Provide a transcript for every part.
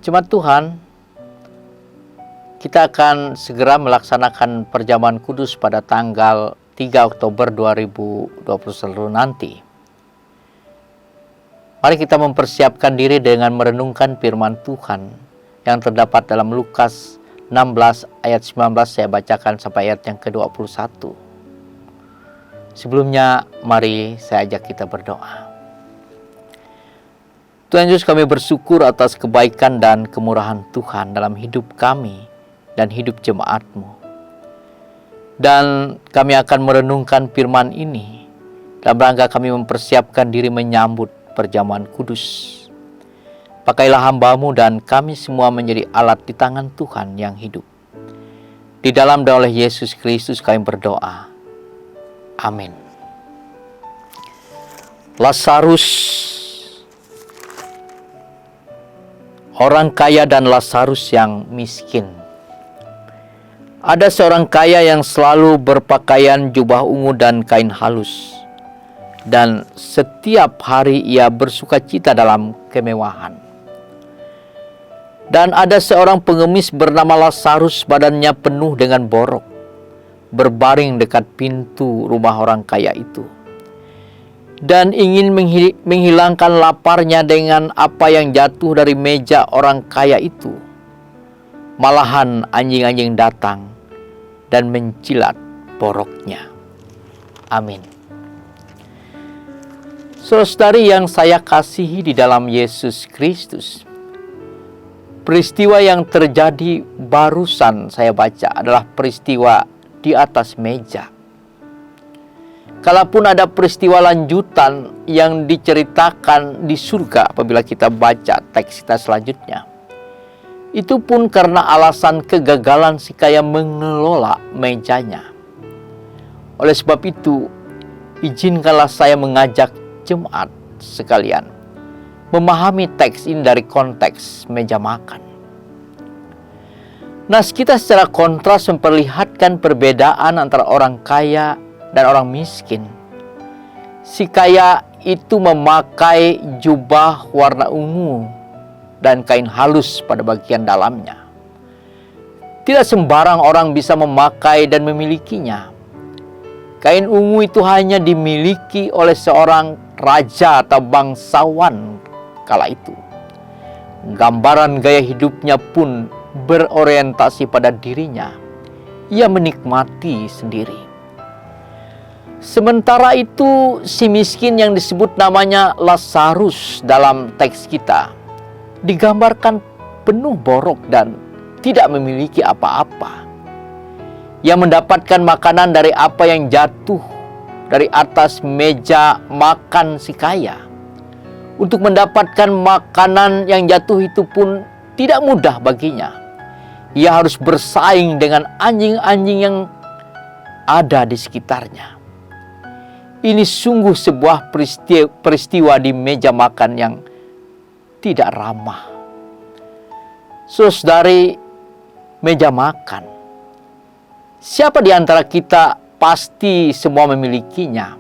Jemaat Tuhan, kita akan segera melaksanakan perjamuan kudus pada tanggal 3 Oktober 2021 nanti. Mari kita mempersiapkan diri dengan merenungkan firman Tuhan yang terdapat dalam Lukas 16 ayat 19, saya bacakan sampai ayat yang ke-21. Sebelumnya, mari saya ajak kita berdoa. Tuhan Yesus, kami bersyukur atas kebaikan dan kemurahan Tuhan dalam hidup kami dan hidup jemaat-Mu. Dan kami akan merenungkan firman ini dalam rangka kami mempersiapkan diri menyambut perjamuan kudus. Pakailah hamba-Mu dan kami semua menjadi alat di tangan Tuhan yang hidup. Di dalam dan oleh Yesus Kristus kami berdoa. Amin. Lazarus, orang kaya dan Lazarus yang miskin. Ada seorang kaya yang selalu berpakaian jubah ungu dan kain halus. Dan setiap hari ia bersukacita dalam kemewahan. Dan ada seorang pengemis bernama Lazarus, badannya penuh dengan borok, berbaring dekat pintu rumah orang kaya itu. Dan ingin menghilangkan laparnya dengan apa yang jatuh dari meja orang kaya itu. Malahan anjing-anjing datang dan mencilat boroknya. Amin. Saudari yang saya kasihi di dalam Yesus Kristus, peristiwa yang terjadi barusan saya baca adalah peristiwa di atas meja. Kalaupun ada peristiwa lanjutan yang diceritakan di surga apabila kita baca teks kita selanjutnya, itu pun karena alasan kegagalan si kaya mengelola mejanya. Oleh sebab itu, izinkanlah saya mengajak jemaat sekalian memahami teks ini dari konteks meja makan. Nas kita secara kontras memperlihatkan perbedaan antara orang kaya dan orang miskin. Si kaya itu memakai jubah warna ungu dan kain halus pada bagian dalamnya. Tidak sembarang orang bisa memakai dan memilikinya. Kain ungu itu hanya dimiliki oleh seorang raja atau bangsawan kala itu. Gambaran gaya hidupnya pun berorientasi pada dirinya. Ia menikmati sendiri. Sementara itu, si miskin yang disebut namanya Lazarus dalam teks kita digambarkan penuh borok dan tidak memiliki apa-apa. Ia mendapatkan makanan dari apa yang jatuh dari atas meja makan si kaya. Untuk mendapatkan makanan yang jatuh itu pun tidak mudah baginya. Ia harus bersaing dengan anjing-anjing yang ada di sekitarnya. Ini sungguh sebuah peristiwa di meja makan yang tidak ramah. Saudari, meja makan. Siapa di antara kita pasti semua memilikinya.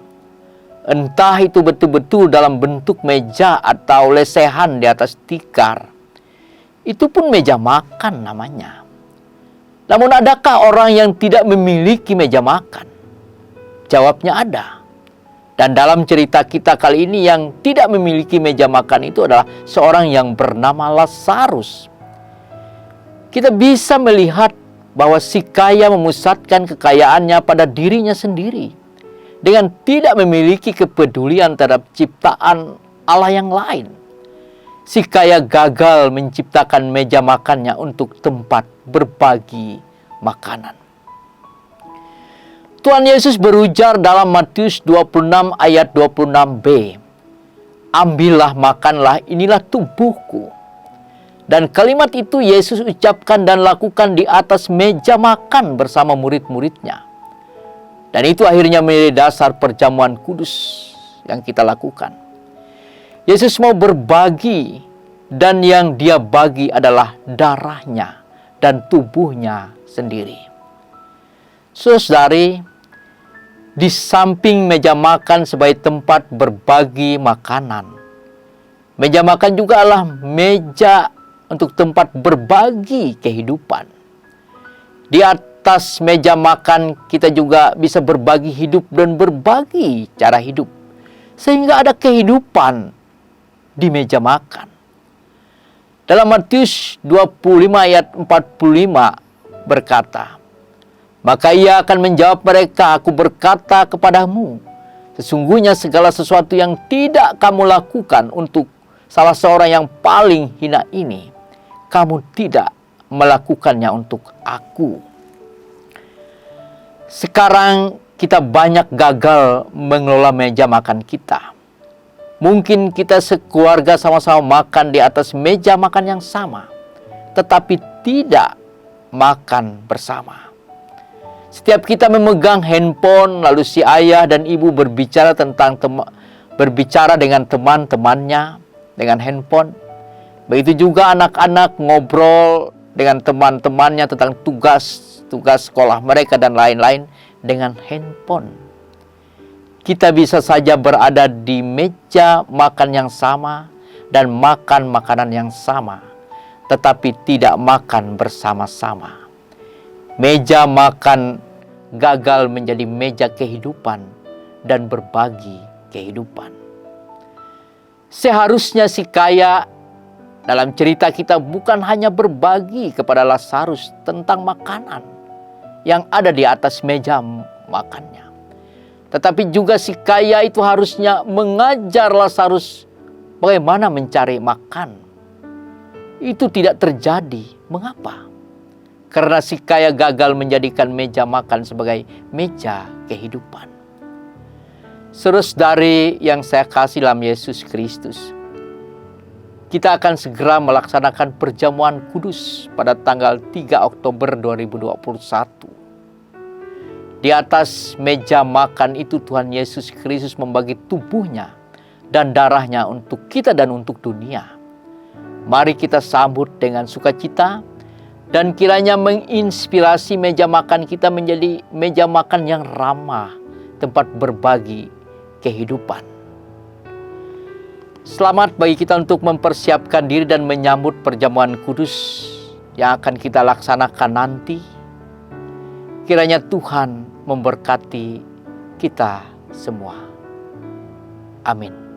Entah itu betul-betul dalam bentuk meja atau lesehan di atas tikar. Itu pun meja makan namanya. Namun adakah orang yang tidak memiliki meja makan? Jawabnya ada. Dan dalam cerita kita kali ini yang tidak memiliki meja makan itu adalah seorang yang bernama Lazarus. Kita bisa melihat bahwa si kaya memusatkan kekayaannya pada dirinya sendiri dengan tidak memiliki kepedulian terhadap ciptaan Allah yang lain. Si kaya gagal menciptakan meja makannya untuk tempat berbagi makanan. Tuhan Yesus berujar dalam Matius 26 ayat 26b, "Ambillah, makanlah, inilah tubuhku." Dan kalimat itu Yesus ucapkan dan lakukan di atas meja makan bersama murid-muridnya. Dan itu akhirnya menjadi dasar perjamuan kudus yang kita lakukan. Yesus mau berbagi, dan yang Dia bagi adalah darahnya dan tubuhnya sendiri. Saudari, di samping meja makan sebagai tempat berbagi makanan, meja makan juga adalah meja untuk tempat berbagi kehidupan. Di atas meja makan kita juga bisa berbagi hidup dan berbagi cara hidup, sehingga ada kehidupan di meja makan. Dalam Matius 25 ayat 45 berkata, "Maka ia akan menjawab mereka, aku berkata kepadamu, sesungguhnya segala sesuatu yang tidak kamu lakukan untuk salah seorang yang paling hina ini, kamu tidak melakukannya untuk aku." Sekarang kita banyak gagal mengelola meja makan kita. Mungkin kita sekeluarga sama-sama makan di atas meja makan yang sama, tetapi tidak makan bersama. Setiap kita memegang handphone, lalu si ayah dan ibu berbicara dengan teman-temannya dengan handphone. Begitu juga anak-anak ngobrol dengan teman-temannya tentang tugas sekolah mereka dan lain-lain dengan handphone. Kita bisa saja berada di meja makan yang sama dan makan makanan yang sama, tetapi tidak makan bersama-sama. Meja makan gagal menjadi meja kehidupan dan berbagi kehidupan. Seharusnya si kaya dalam cerita kita bukan hanya berbagi kepada Lazarus tentang makanan yang ada di atas meja makannya, tetapi juga si kaya itu harusnya mengajar Lazarus bagaimana mencari makan. Itu tidak terjadi. Mengapa? Karena si kaya gagal menjadikan meja makan sebagai meja kehidupan. Saudara-saudari yang saya kasih dalam Yesus Kristus, kita akan segera melaksanakan perjamuan kudus pada tanggal 3 Oktober 2021. Di atas meja makan itu Tuhan Yesus Kristus membagi tubuhnya dan darahnya untuk kita dan untuk dunia. Mari kita sambut dengan sukacita dan kiranya menginspirasi meja makan kita menjadi meja makan yang ramah, tempat berbagi kehidupan. Selamat bagi kita untuk mempersiapkan diri dan menyambut perjamuan kudus yang akan kita laksanakan nanti. Kiranya Tuhan memberkati kita semua. Amin.